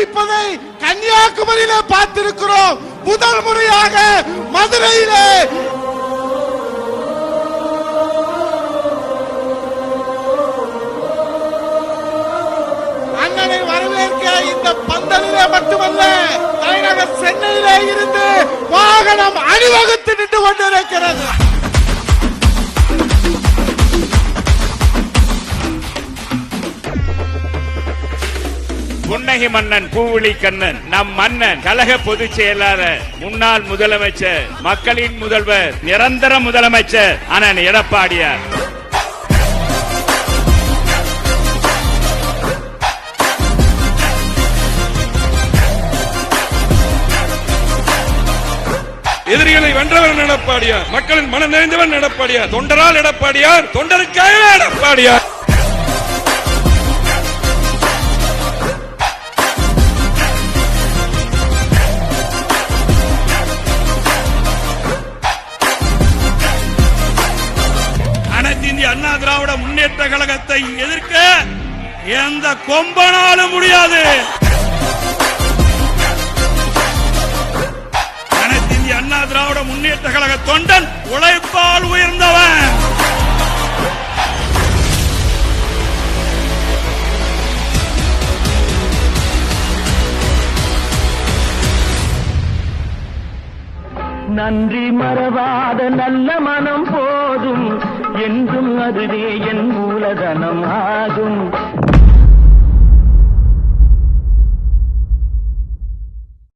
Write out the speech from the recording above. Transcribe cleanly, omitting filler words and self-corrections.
வைப்பதை கன்னியாகுமரியிலே பார்த்திருக்கிறோம். முதல் முறையாக மதுரையிலே அண்ணனை வரவேற்க இந்த பந்தலிலே மட்டுமல்ல, தலைநகர் சென்னையிலே இருந்து வாகனம் அணிவகுத்து நின்று கொண்டிருக்கிறது. புன்னகை மன்னன் பூவிழி கண்ணன், நம் மன்னன், கழக பொதுச் செயலாளர், முன்னாள் முதலமைச்சர், மக்களின் முதல்வர், நிரந்தர முதலமைச்சர் அண்ணன் எடப்பாடியார். எதிரிகளை வென்றவர் எடப்பாடியார், மக்களின் மனம் நிறைந்தவர் எடப்பாடியார், தொண்டரால் எடப்பாடியார், தொண்டருக்காக எடப்பாடியார். அண்ணா திராவிட முன்னேற்ற கழகத்தை எதிர்க்க எந்த கொம்பனாலும் முடியாது. அனைத்து இந்திய அண்ணா திராவிட முன்னேற்ற கழக தொண்டன் உழைப்பால் உயர்ந்தவன். நன்றி மறவாத நல்ல மனம் போதும், என்றும் அதுவே என் மூலதனம் ஆகும்.